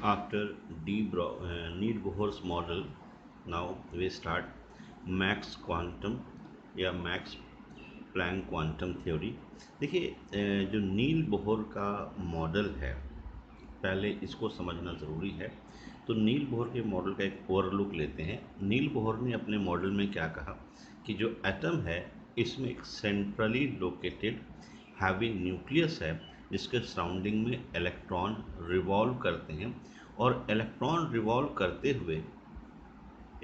After Neil-Bohr's model, now we start max quantum या max Planck quantum theory. देखिए, जो नील Bohr का model है, पहले इसको समझना ज़रूरी है। तो नील बोहर के मॉडल का एक ओवरलुक लेते हैं। नील बोहर ने अपने मॉडल में क्या कहा कि जो एटम है इसमें एक सेंट्रली लोकेटेड हैवी न्यूक्लियस है, जिसके सराउंडिंग में इलेक्ट्रॉन रिवॉल्व करते हैं और इलेक्ट्रॉन रिवॉल्व करते हुए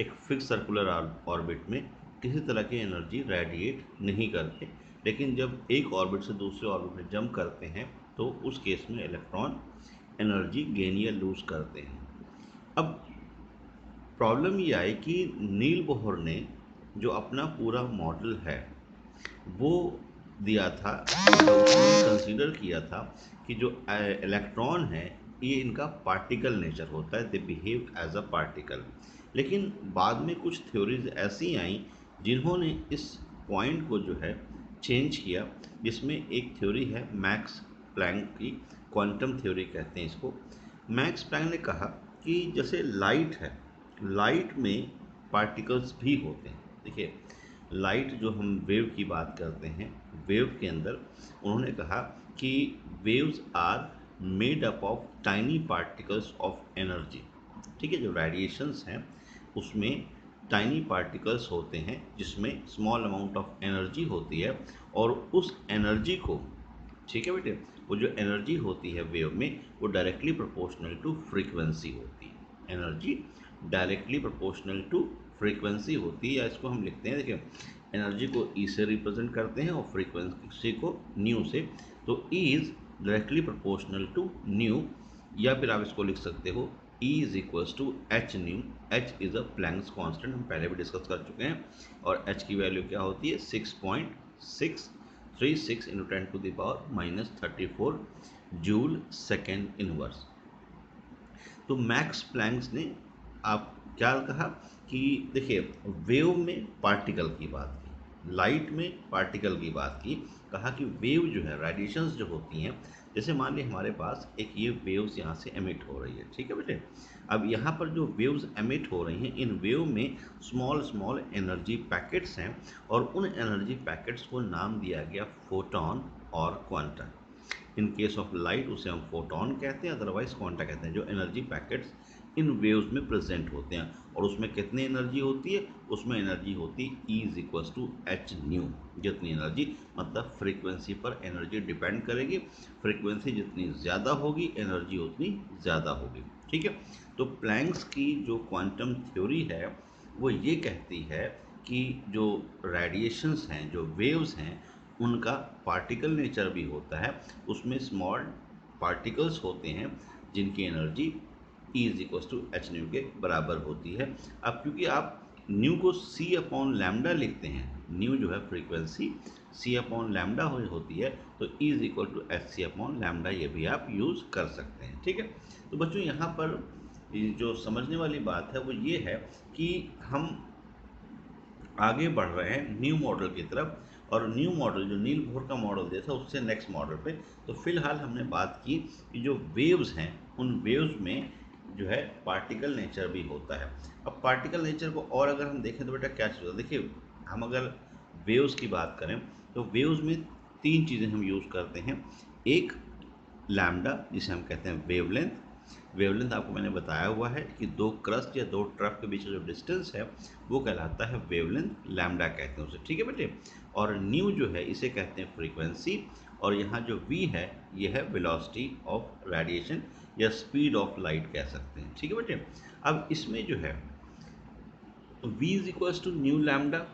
एक फिक्स सर्कुलर ऑर्बिट में किसी तरह की एनर्जी रेडिएट नहीं करते। लेकिन जब एक ऑर्बिट से दूसरे ऑर्बिट में जंप करते हैं तो उस केस में इलेक्ट्रॉन एनर्जी गेन या लूज करते हैं। अब प्रॉब्लम ये आई कि नील बोहर ने जो अपना पूरा मॉडल है वो दिया था, उसने कंसीडर किया था कि जो इलेक्ट्रॉन है ये इनका पार्टिकल नेचर होता है, they behave as a particle. लेकिन बाद में कुछ थ्योरीज ऐसी आई जिन्होंने इस पॉइंट को जो है चेंज किया, जिसमें एक थ्योरी है मैक्स प्लैंक की, क्वांटम थ्योरी कहते हैं इसको। मैक्स प्लैंक ने कहा कि जैसे लाइट है, लाइट में पार्टिकल्स भी होते हैं। देखिए, लाइट जो हम वेव की बात करते हैं, वेव के अंदर उन्होंने कहा कि waves are made up of tiny particles of energy. ठीक है, जो रेडिएशंस हैं उसमें टाइनी पार्टिकल्स होते हैं जिसमें स्मॉल अमाउंट ऑफ एनर्जी होती है, और उस एनर्जी को, ठीक है बेटे, वो जो एनर्जी होती है वेव में वो डायरेक्टली प्रोपोर्शनल टू फ्रीक्वेंसी होती है। Energy directly proportional to frequency होती है, या इसको हम लिखते हैं, देखिए, एनर्जी को ई से रिप्रेजेंट करते हैं और फ्रीक्वेंसी को न्यू से। तो E is directly proportional to nu, या फिर आप इसको लिख सकते हो E is equals to h nu. H is a Planck's constant, हम पहले भी डिस्कस कर चुके हैं, और एच की वैल्यू क्या होती है 6.636 इंटू 10⁻⁻34 जूल सेकेंड इनवर्स। तो मैक्स प्लैंक्स ने आप क्या कहा कि देखिए, वेव में पार्टिकल की बात की, लाइट में पार्टिकल की बात की, कहा कि वेव जो है, रेडिएशंस जो होती हैं, जैसे मान ली हमारे पास एक ये वेव्स यहाँ से एमिट हो रही है, ठीक है बेटे। अब यहाँ पर जो वेव्स एमिट हो रही हैं, इन वेव में स्मॉल स्मॉल एनर्जी पैकेट्स हैं, और उन एनर्जी पैकेट्स को नाम दिया गया फोटॉन और quanta. In case of light उसे हम फोटॉन कहते हैं, अदरवाइज क्वांटा कहते हैं। जो एनर्जी पैकेट्स इन वेव्स में प्रेजेंट होते हैं, और उसमें कितनी एनर्जी होती है, उसमें एनर्जी होती है E is equals to h nu. जितनी एनर्जी, मतलब फ्रीक्वेंसी पर एनर्जी डिपेंड करेगी, फ्रीक्वेंसी जितनी ज़्यादा होगी एनर्जी उतनी ज़्यादा होगी, ठीक है। तो प्लैंक्स की जो क्वांटम थ्योरी है वो ये कहती है कि जो रेडिएशंस हैं, जो वेव्स हैं, उनका पार्टिकल नेचर भी होता है, उसमें स्मॉल पार्टिकल्स होते हैं जिनकी energy E is equal to h nu के बराबर होती है। अब क्योंकि आप न्यू को C अपॉन लैम्डा लिखते हैं, न्यू जो है फ्रीक्वेंसी C अपॉन लैम्डा होती है, तो E is equal to h c upon lambda, ये भी आप यूज़ कर सकते हैं, ठीक है। तो बच्चों, यहाँ पर जो समझने वाली बात है वो ये है कि हम आगे बढ़ रहे हैं न्यू मॉडल की तरफ, और न्यू मॉडल जो नील बोहर का मॉडल दिया था उससे नेक्स्ट मॉडल पे। तो फिलहाल हमने बात की कि जो वेव्स हैं, उन वेव्स में जो है पार्टिकल नेचर भी होता है। अब पार्टिकल नेचर को और अगर हम देखें तो बेटा क्या चीज़ होता है, देखिए, हम अगर वेव्स की बात करें तो वेव्स में तीन चीज़ें हम यूज़ करते हैं। एक लैम्डा, जिसे हम कहते हैं वेवलेंथ। वेवलेंथ आपको मैंने बताया हुआ है कि दो क्रस्ट या दो ट्रफ के बीच का जो डिस्टेंस है वो कहलाता है वेवलेंथ, लैम्डा कहते हैं उसे, ठीक है बेटे। और न्यू जो है इसे कहते हैं फ्रीक्वेंसी, और यहाँ जो वी है ये है वेलोसिटी ऑफ रेडिएशन या स्पीड ऑफ लाइट कह सकते हैं, ठीक है बेटे। अब इसमें जो है v is equals to nu lambda,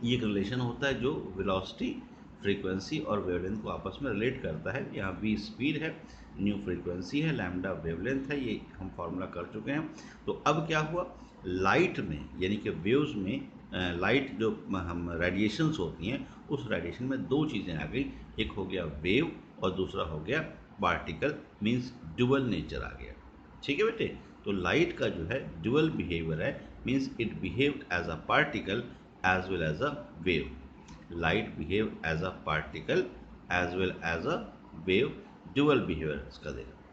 ये एक रिलेशन होता है जो वेलोसिटी, फ्रीक्वेंसी और वेवलेंथ को आपस में रिलेट करता है। यहाँ वी स्पीड है, न्यू फ्रीक्वेंसी है, लैम्डा वेवलेंथ है, ये हम फॉर्मूला कर चुके हैं। तो अब क्या हुआ, लाइट में, यानी कि वेव्स में, लाइट जो हम रेडिएशंस होती हैं, उस रेडिएशन में दो चीज़ें आ गई, एक हो गया वेव और दूसरा हो गया पार्टिकल, मीन्स डुअल नेचर आ गया, ठीक है बेटे। तो लाइट का जो है डुअल बिहेवियर है, means it behave as a particle as well as a wave. Light behave as a particle as well as a wave, dual behavior इसका देगा।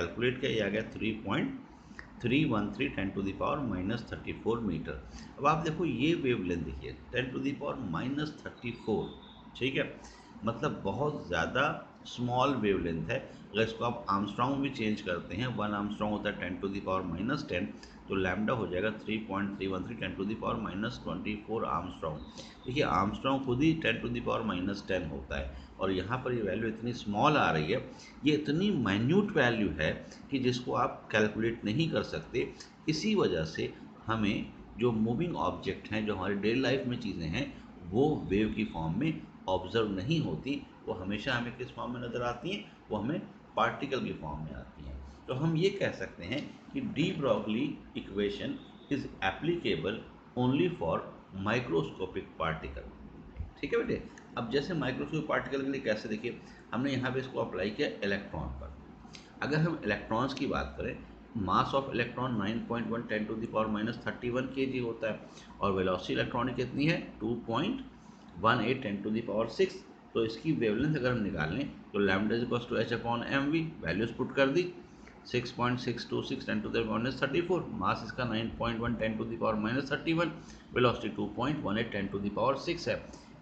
कैलकुलेट किया, ये आ गया 3.313 10⁻⁻34 मीटर। अब आप देखो ये वेवलेंथ देखिए 10⁻⁻34, ठीक है, मतलब बहुत ज़्यादा स्मॉल वेवलेंथ है। अगर इसको आप आर्मस्ट्रॉन्ग में भी चेंज करते हैं, 1 आर्मस्ट्रॉन्ग होता है 10⁻⁻10, तो लैम्डा हो जाएगा 3.313 10⁻⁻24 आर्मस्ट्रॉन्ग। देखिए आर्मस्ट्रॉन्ग खुद ही 10⁻⁻10 होता है, और यहाँ पर ये वैल्यू इतनी स्मॉल आ रही है, ये इतनी माइन्यूट वैल्यू है कि जिसको आप कैलकुलेट नहीं कर सकते। इसी वजह से हमें जो मूविंग ऑब्जेक्ट हैं, जो हमारी डेली लाइफ में चीज़ें हैं, वो वेव की फॉर्म में ऑब्जर्व नहीं होती, वो हमेशा हमें किस फॉर्म में नज़र आती हैं, वो हमें पार्टिकल की फॉर्म में आती हैं। तो हम ये कह सकते हैं कि de Broglie equation is applicable only for microscopic particle. ठीक है बेटे। अब जैसे माइक्रोस्कोपिक पार्टिकल के लिए कैसे, देखिए हमने यहाँ पे इसको अप्लाई किया इलेक्ट्रॉन पर। अगर हम इलेक्ट्रॉन्स की बात करें, मास ऑफ इलेक्ट्रॉन 9.1 10⁻31 kg होता है, और वेलोसिटी इलेक्ट्रॉन की कितनी है 2.18 10⁻6। तो इसकी वेवलेंथ अगर हम निकालें तो lambda is equal to h upon m v, values put कर दी 6.626 10⁻34, मास इसका 9.1 10⁻31, वेलोसिटी 2.18 10⁻6 है।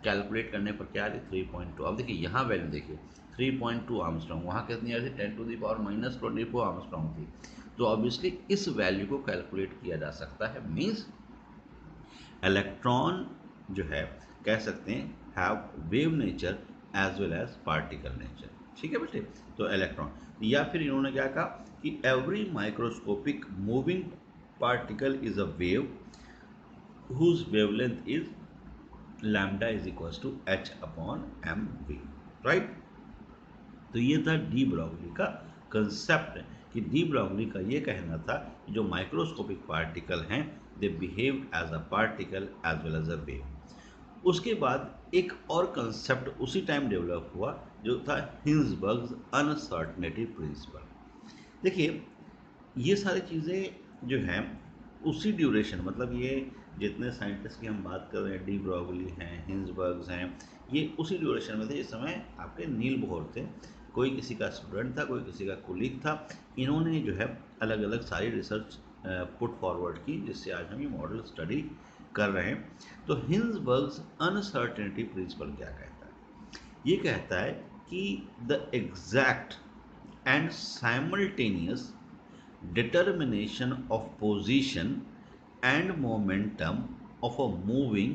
कैलकुलेट करने पर क्या आ रही 3.2। अब देखिए यहाँ वैल्यू देखिए 3.2 आर्मस्ट्रॉन्ग, वहाँ कितनी आ रही थी 10⁻⁻24 आर्मस्ट्रॉन्ग थी। तो ऑब्वियसली इस वैल्यू को कैलकुलेट किया जा सकता है, मीन्स इलेक्ट्रॉन जो है कह सकते हैं have wave nature as well as particle nature. ठीक है बेटे, तो इलेक्ट्रॉन, या फिर इन्होंने क्या कहा कि every microscopic moving particle is a wave whose wavelength is lambda is equals to h upon mv, right. तो ये था डी ब्रॉगली का कंसेप्ट, कि डी ब्रॉगली का ये कहना था कि जो माइक्रोस्कोपिक पार्टिकल हैं they behave as a particle as well as a wave. उसके बाद एक और कंसेप्ट उसी टाइम डेवलप हुआ जो था हिंसबर्ग्स अनसर्टेनिटी प्रिंसिपल। देखिए ये सारी चीज़ें जो हैं उसी ड्यूरेशन, मतलब ये जितने साइंटिस्ट की हम बात कर रहे हैं, डी ब्रॉगली हैं, हिंसबर्ग्स हैं, ये उसी ड्यूरेशन में थे इस समय आपके नील बोहर थे। कोई किसी का स्टूडेंट था, कोई किसी का कोलीग था। इन्होंने जो है अलग अलग सारी रिसर्च पुट फॉरवर्ड की, जिससे आज हम ये मॉडल स्टडी कर रहे हैं। तो हिंसबर्ग्स अनसर्टेनिटी प्रिंसिपल क्या कहता है? ये कहता है कि the exact and simultaneous determination of position and momentum of a moving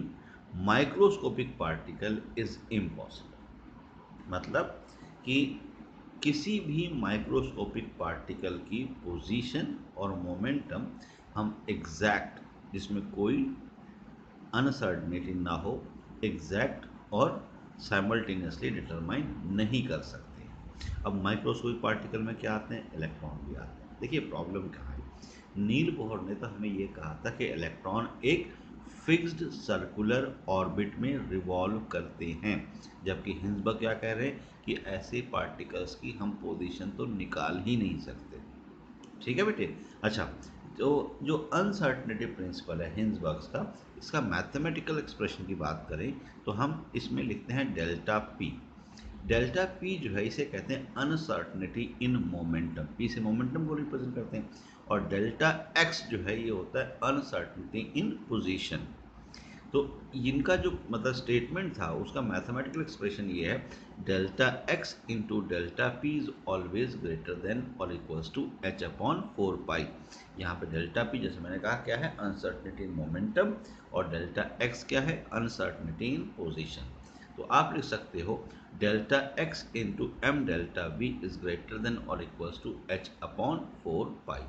microscopic particle is impossible। मतलब कि किसी भी माइक्रोस्कोपिक पार्टिकल की पोजीशन और मोमेंटम हम एग्जैक्ट, जिसमें कोई अनसर्टनिटी ना हो, एग्जैक्ट और साइमल्टेनियसली डिटरमाइन नहीं कर सकते। अब माइक्रोस्कोपिक पार्टिकल में क्या आते हैं? इलेक्ट्रॉन भी आते हैं। देखिए प्रॉब्लम कहाँ है, नील बोहर ने तो हमें ये कहा था कि इलेक्ट्रॉन एक फिक्स्ड सर्कुलर ऑर्बिट में रिवॉल्व करते हैं, जबकि हिंसबर्ग क्या कह रहे हैं कि ऐसे पार्टिकल्स की हम पोजीशन तो निकाल ही नहीं सकते। ठीक है बेटे। अच्छा, तो जो अनसर्टनिटी प्रिंसिपल है हिंसबर्ग्स का, इसका मैथमेटिकल एक्सप्रेशन की बात करें तो हम इसमें लिखते हैं डेल्टा पी। डेल्टा पी जो है इसे कहते हैं अनसर्टनिटी इन मोमेंटम, पी से मोमेंटम को रिप्रेजेंट करते हैं, और डेल्टा एक्स जो है ये होता है अनसर्टनिटी इन पोजीशन। तो इनका जो मतलब स्टेटमेंट था उसका मैथमेटिकल एक्सप्रेशन ये है, delta x into delta p is always greater than और equals to h upon 4 pi. यहाँ पे डेल्टा पी जैसे मैंने कहा क्या है? अनसर्टनिटी इन मोमेंटम, और डेल्टा एक्स क्या है? Uncertainty in position. तो आप लिख सकते हो delta x into m delta v is greater than और equals to h upon 4 pi.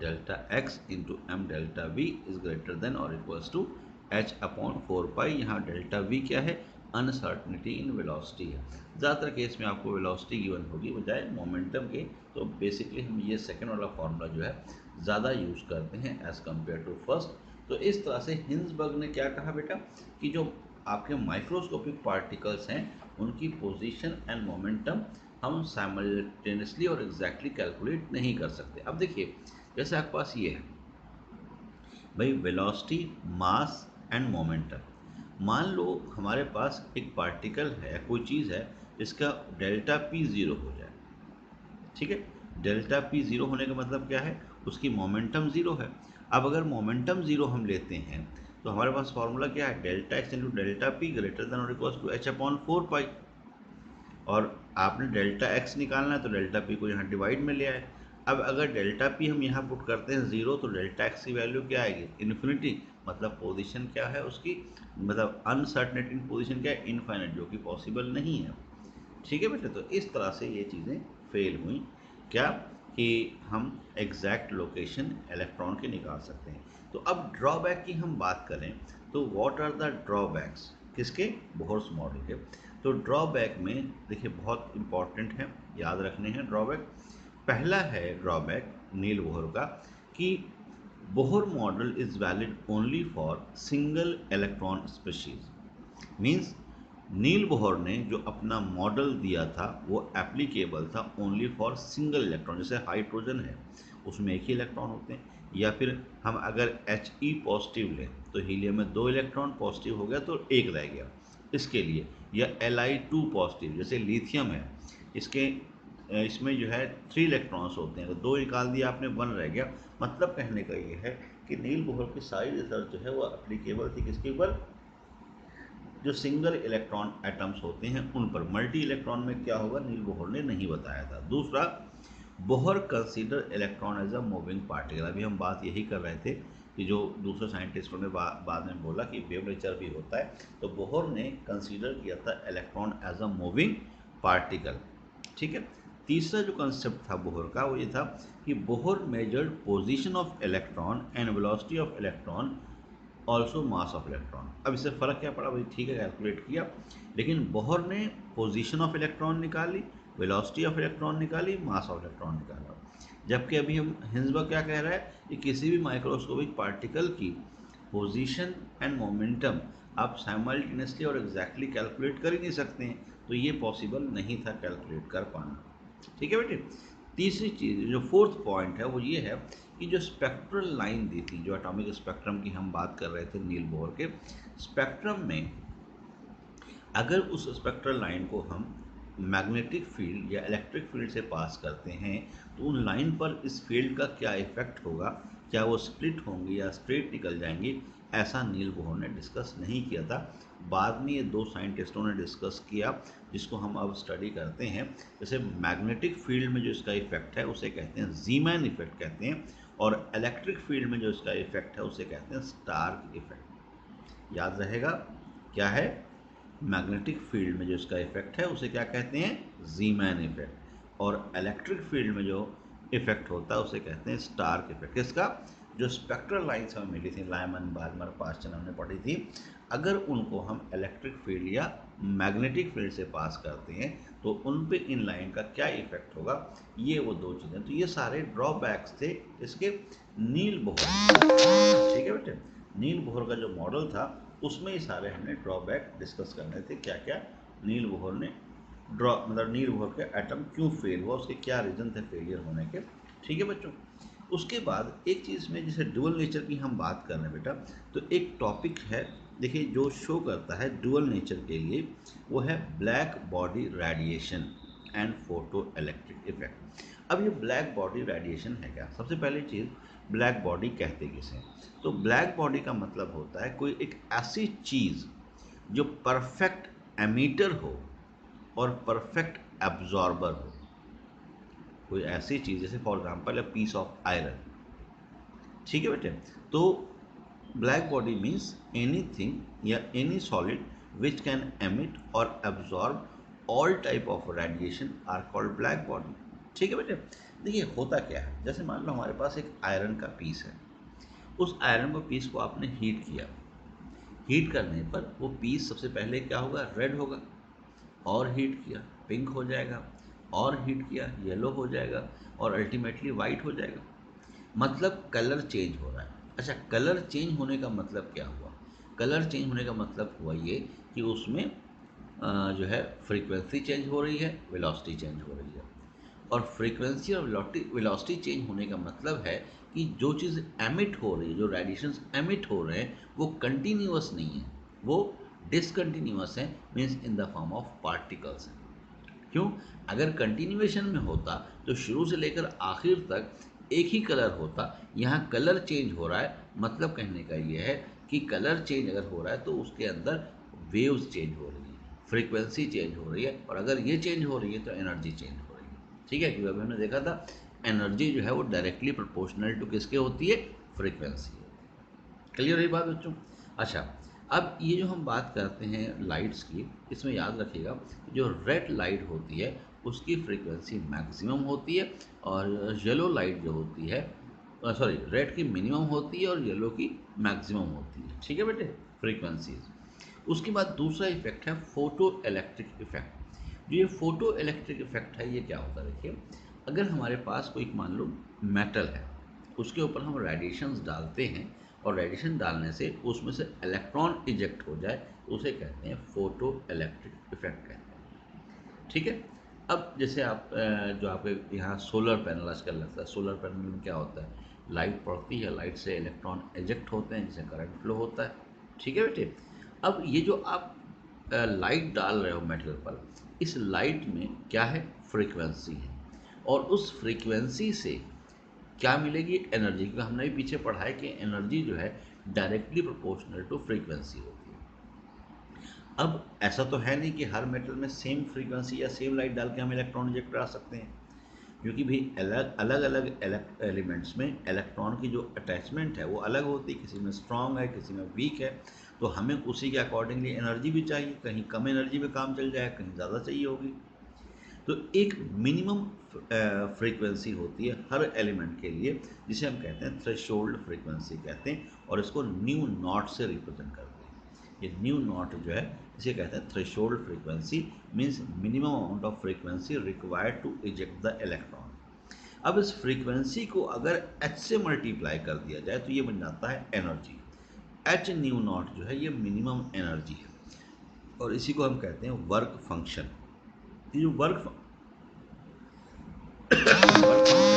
Delta x into m delta v is greater than और equals to h upon 4 pi. यहाँ delta we क्या है? अनसर्टनिटी इन वेलोसिटी है। ज़्यादातर case में आपको velocity given होगी बजाय मोमेंटम के, तो बेसिकली हम ये सेकेंड वाला फॉर्मूला जो है ज़्यादा यूज़ करते हैं एज़ कम्पेयर टू फर्स्ट। तो इस तरह से हिंसबर्ग ने क्या कहा बेटा कि जो आपके माइक्रोस्कोपिक पार्टिकल्स हैं उनकी पोजीशन एंड मोमेंटम हम साइमल्टेनियसली और एग्जैक्टली कैलकुलेट नहीं कर सकते। अब देखिए जैसे आपके पास ये है भाई, वेलोसिटी, मास एंड मोमेंटम। मान लो हमारे पास एक पार्टिकल है, कोई चीज़ है जिसका डेल्टा पी ज़ीरो हो जाए। ठीक है, डेल्टा पी ज़ीरो होने का मतलब क्या है? उसकी मोमेंटम ज़ीरो है। अब अगर मोमेंटम ज़ीरो हम लेते हैं तो हमारे पास फॉर्मूला क्या है? Delta x into delta P greater than और इक्वल्स टू एच अपॉन 4 पाई। और आपने डेल्टा एक्स निकालना है तो डेल्टा पी को यहाँ डिवाइड में ले आए। अब अगर डेल्टा पी हम यहाँ पुट करते हैं ज़ीरो तो डेल्टा एक्स की वैल्यू क्या आएगी? इन्फिनिटी। मतलब पोजीशन क्या है उसकी, मतलब अनसर्टनिटी इन पोजीशन क्या है? इनफाइनाइट, जो कि पॉसिबल नहीं है। ठीक है बेटे, तो इस तरह से ये चीज़ें फेल हुई क्या कि हम एग्जैक्ट लोकेशन इलेक्ट्रॉन के निकाल सकते हैं। तो अब ड्रॉबैक की हम बात करें तो व्हाट आर द ड्रॉबैक्स किसके? बोहर्स मॉडल के। तो ड्रॉबैक में देखिए बहुत इंपॉर्टेंट है, याद रखने हैं ड्रॉबैक। पहला है ड्रॉबैक नील बोहर का कि Bohr model is valid only for single electron species. Means Niels Bohr ने जो अपना मॉडल दिया था वो एप्लीकेबल था ओनली फॉर सिंगल इलेक्ट्रॉन। जैसे हाइड्रोजन है उसमें एक ही इलेक्ट्रॉन होते हैं, या फिर हम अगर He पॉजिटिव लें तो हीलियम में 2 इलेक्ट्रॉन पॉजिटिव हो गया तो एक रह गया, इसके लिए। या Li2 पॉजिटिव जैसे लिथियम है, इसके इसमें जो है 3 इलेक्ट्रॉन्स होते हैं, तो 2 निकाल दिया आपने, 1 रह गया। मतलब कहने का ये है कि नील बोहर की सारी रिसर्च जो है वो एप्लीकेबल थी किसके ऊपर? जो सिंगल इलेक्ट्रॉन एटम्स होते हैं उन पर। मल्टी इलेक्ट्रॉन में क्या होगा नील बोहर ने नहीं बताया था। दूसरा, Bohr consider electron as a moving particle. अभी हम बात यही कर रहे थे कि जो दूसरे साइंटिस्टों ने बाद में बोला कि वेव नेचर भी होता है, तो बोहर ने कंसीडर किया था electron as a moving particle. ठीक है। तीसरा जो कंसेप्ट था बोहर का वो ये था कि Bohr measured position of electron and velocity of electron also mass of electron. अब इससे फ़र्क क्या पड़ा भाई, ठीक है कैलकुलेट किया, लेकिन बोहर ने पोजीशन ऑफ इलेक्ट्रॉन निकाली, वेलोसिटी ऑफ इलेक्ट्रॉन निकाली, मास ऑफ इलेक्ट्रॉन निकाला। जबकि अभी हम हिंसबर्ग क्या कह रहा है कि किसी भी माइक्रोस्कोपिक पार्टिकल की पोजीशन एंड मोमेंटम आप साइमल्टेनियसली और एग्जैक्टली कैलकुलेट कर ही नहीं सकते हैं, तो ये पॉसिबल नहीं था कैलकुलेट कर पाना। ठीक है बेटे। तीसरी चीज़ जो फोर्थ पॉइंट है वो ये है कि जो स्पेक्ट्रल लाइन दी थी, जो एटॉमिक स्पेक्ट्रम की हम बात कर रहे थे नील बोहर के स्पेक्ट्रम में, अगर उस स्पेक्ट्रल लाइन को हम मैग्नेटिक फील्ड या इलेक्ट्रिक फील्ड से पास करते हैं तो उन लाइन पर इस फील्ड का क्या इफेक्ट होगा, क्या वो स्प्लिट होंगी या स्ट्रेट निकल जाएंगी, ऐसा नील बोहर ने डिस्कस नहीं किया था। बाद में ये दो साइंटिस्टों ने डिस्कस किया जिसको हम अब स्टडी करते हैं। जैसे मैग्नेटिक फील्ड में जो इसका इफेक्ट है उसे कहते हैं जीमैन इफेक्ट कहते हैं, और इलेक्ट्रिक फील्ड में जो इसका इफेक्ट है उसे कहते हैं स्टार्क इफेक्ट। याद रहेगा क्या है, मैग्नेटिक फील्ड में जो इसका इफेक्ट है उसे क्या कहते हैं, जीमैन इफेक्ट, और इलेक्ट्रिक फील्ड में जो इफेक्ट होता है उसे कहते हैं स्टार्क इफेक्ट। इसका जो स्पेक्ट्रल लाइन्स हमें मिली थी लाइमन बार्मर पास्चन हमने पढ़ी थी, अगर उनको हम इलेक्ट्रिक फील्ड या मैग्नेटिक फील्ड से पास करते हैं तो उन पे इन लाइन का क्या इफेक्ट होगा, ये वो दो चीज़ें। तो ये सारे ड्रॉबैक्स थे इसके नील बोहर। ठीक है बेटे, नील बोहर का जो मॉडल था उसमें ही सारे हमने ड्रॉबैक डिस्कस करने थे, क्या क्या नील बोहर ने मतलब नील बोहर के एटम क्यों फेल हुआ, उसके क्या रीज़न थे फेलियर होने के। ठीक है बच्चों। उसके बाद एक चीज़ में जैसे डुअल नेचर की हम बात कर रहे हैं बेटा, तो एक टॉपिक है देखिए जो शो करता है डुअल नेचर के लिए, वो है black body radiation and photo electric effect. अब ये ब्लैक बॉडी रेडिएशन है क्या, सबसे पहली चीज़ ब्लैक बॉडी कहते किसे, तो ब्लैक बॉडी का मतलब होता है कोई एक ऐसी चीज़ जो परफेक्ट एमीटर हो और परफेक्ट एब्जॉर्बर हो। कोई ऐसी चीज़ जैसे for example a piece of iron. ठीक है बेटे। तो ब्लैक बॉडी मीन्स एनीथिंग या any solid which can emit और absorb all type of radiation are called black body. ठीक है बेटे। देखिए होता क्या है, जैसे मान लो हमारे पास एक आयरन का पीस है, उस आयरन का पीस को आपने हीट किया, हीट करने पर वो पीस सबसे पहले क्या होगा, रेड होगा, और हीट किया पिंक हो जाएगा, और हीट किया येलो हो जाएगा, और अल्टीमेटली वाइट हो जाएगा। मतलब कलर चेंज हो रहा है। अच्छा, कलर चेंज होने का मतलब क्या हुआ, कलर चेंज होने का मतलब हुआ ये कि उसमें जो है फ्रीक्वेंसी चेंज हो रही है, वेलोसिटी चेंज हो रही है। और फ्रीक्वेंसी और वेलोसिटी चेंज होने का मतलब है कि जो चीज़ एमिट हो रही है, जो रेडिएशंस एमिट हो रहे हैं वो कंटिन्यूअस नहीं है, वो डिसकंटिन्यूअस है, means in the form of particles है। क्यों, अगर कंटिन्यूएशन में होता तो शुरू से लेकर आखिर तक एक ही कलर होता, यहाँ कलर चेंज हो रहा है, मतलब कहने का ये है कि कलर चेंज अगर हो रहा है तो उसके अंदर वेव्स चेंज हो रही है, फ्रीक्वेंसी चेंज हो रही है, और अगर ये चेंज हो रही है तो एनर्जी चेंज हो रही है। ठीक है, क्योंकि अभी हमने देखा था एनर्जी जो है वो डायरेक्टली प्रोपोर्शनल टू किसके होती है, फ्रीक्वेंसी। क्लियर है बात बच्चों। अच्छा, अब ये जो हम बात करते हैं लाइट्स की, इसमें याद रखिएगा जो रेड लाइट होती है उसकी फ्रीक्वेंसी मैक्सिमम होती है, और येलो लाइट जो होती है सॉरी रेड की मिनिमम होती है और येलो की मैक्सिमम होती है। ठीक है बेटे, फ्रीक्वेंसीज। उसके बाद दूसरा इफेक्ट है फोटो इलेक्ट्रिक इफेक्ट। जो ये फोटो इलेक्ट्रिक इफेक्ट है ये क्या होता है, देखिए अगर हमारे पास कोई मान लो मेटल है, उसके ऊपर हम रेडिएशंस डालते हैं और रेडिएशन डालने से उसमें से इलेक्ट्रॉन इजेक्ट हो जाए तो उसे कहते हैं फोटो इलेक्ट्रिक इफेक्ट कहते हैं। ठीक है। अब जैसे आप जो आपके यहाँ सोलर पैनल आजकल लगता है, सोलर पैनल में क्या होता है, लाइट पड़ती है, लाइट से इलेक्ट्रॉन इजेक्ट होते हैं जिससे करंट फ्लो होता है। ठीक है बेटे। अब ये जो आप लाइट डाल रहे हो मेटल पर, इस लाइट में क्या है, फ्रीक्वेंसी है, और उस फ्रीक्वेंसी से क्या मिलेगी, एनर्जी, क्योंकि हमने भी पीछे पढ़ा है कि एनर्जी जो है डायरेक्टली प्रोपोर्शनल टू फ्रीक्वेंसी होती है। अब ऐसा तो है नहीं कि हर मेटल में सेम फ्रीक्वेंसी या सेम लाइट डाल के हम इलेक्ट्रॉन इजेक्ट करा सकते हैं, क्योंकि भी अलग अलग एलिमेंट्स में इलेक्ट्रॉन की जो अटैचमेंट है वो अलग होती है, किसी में स्ट्रांग है, किसी में वीक है, तो हमें उसी के अकॉर्डिंगली एनर्जी भी चाहिए, कहीं कम एनर्जी में काम चल जाए, कहीं ज़्यादा चाहिए होगी। तो एक मिनिमम फ्रीक्वेंसी होती है हर एलिमेंट के लिए, जिसे हम कहते हैं थ्रेशोल्ड फ्रीक्वेंसी कहते हैं, और इसको न्यू नॉट से रिप्रेजेंट करते हैं। ये न्यू नॉट जो है इसे कहते हैं threshold frequency, means minimum amount of frequency required to eject the electron. अब इस फ्रीक्वेंसी को अगर एच से मल्टीप्लाई कर दिया जाए तो ये बन जाता है एनर्जी। एच न्यू नॉट जो है ये मिनिमम एनर्जी है, और इसी को हम कहते हैं वर्क फंक्शन। ये जो वर्क फंक्शन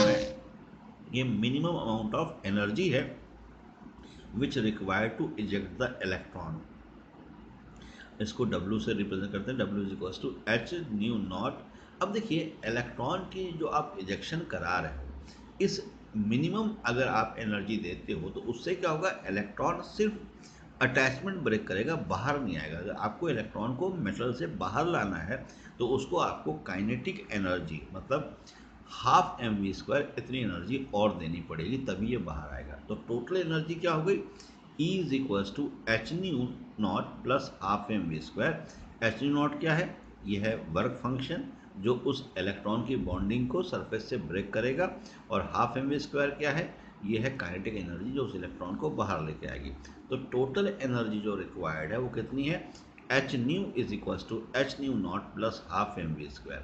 है ये मिनिमम अमाउंट ऑफ एनर्जी है which required to eject the electron. इसको W से रिप्रेजेंट करते हैं, W is equals to h nu nought. अब देखिए इलेक्ट्रॉन की जो आप इजेक्शन करा रहे हो, इस मिनिमम अगर आप एनर्जी देते हो तो उससे क्या होगा, इलेक्ट्रॉन सिर्फ अटैचमेंट ब्रेक करेगा, बाहर नहीं आएगा। अगर आपको इलेक्ट्रॉन को मेटल से बाहर लाना है तो उसको आपको काइनेटिक एनर्जी मतलब हाफ mv² इतनी एनर्जी और देनी पड़ेगी, तभी ये बाहर आएगा। तो टोटल एनर्जी क्या हो गई, E is equals to h nu nought plus half mv²। H nu nought क्या है, ये है वर्क फंक्शन जो उस इलेक्ट्रॉन की बॉन्डिंग को सरफेस से ब्रेक करेगा, और हाफ mv² क्या है, ये है काइनेटिक एनर्जी जो उस इलेक्ट्रॉन को बाहर लेके आएगी। तो टोटल एनर्जी जो रिक्वायर्ड है वो कितनी है, h nu is equals to h nu nought plus half mv²।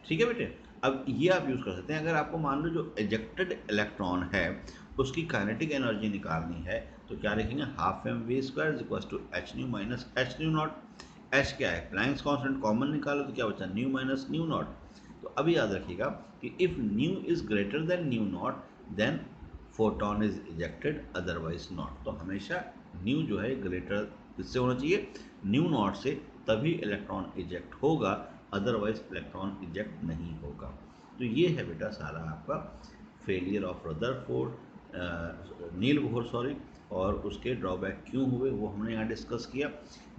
ठीक है बेटे। अब ये आप यूज़ कर सकते हैं, अगर आपको मान लो जो इजेक्टेड इलेक्ट्रॉन है उसकी काइनेटिक एनर्जी निकालनी है तो क्या लिखेंगे, half mv² is equal to h nu minus h nu nought. H क्या है, प्लैंक्स कांस्टेंट, कॉमन निकालो तो क्या बचा, न्यू माइनस न्यू नॉट। तो अभी याद रखिएगा कि if nu is greater than nu nought then photon is ejected, otherwise not. तो हमेशा न्यू जो है ग्रेटर किससे होना चाहिए, न्यू नॉट से, तभी इलेक्ट्रॉन इजेक्ट होगा, अदरवाइज इलेक्ट्रॉन इजेक्ट नहीं होगा। तो ये है बेटा सारा आपका failure of Rutherford Niels Bohr sorry, और उसके ड्रॉबैक क्यों हुए वो हमने यहाँ डिस्कस किया।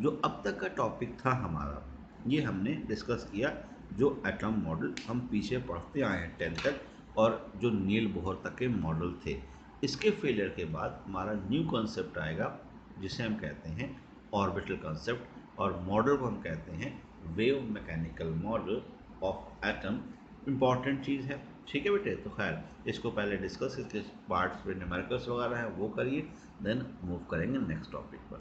जो अब तक का टॉपिक था हमारा ये हमने डिस्कस किया, जो एटम मॉडल हम पीछे पढ़ते आए हैं 10 तक, और जो नील बोहर तक के मॉडल थे। इसके फेलियर के बाद हमारा न्यू कॉन्सेप्ट आएगा जिसे हम कहते हैं ऑर्बिटल कॉन्सेप्ट, और मॉडल को हम कहते हैं wave mechanical model of atom. Important चीज़ है, ठीक है बेटे। तो खैर इसको पहले डिस्कस, इसके पार्ट्स पे न्यूमेरिकल्स वगैरह है वो करिए, देन मूव करेंगे नेक्स्ट टॉपिक पर।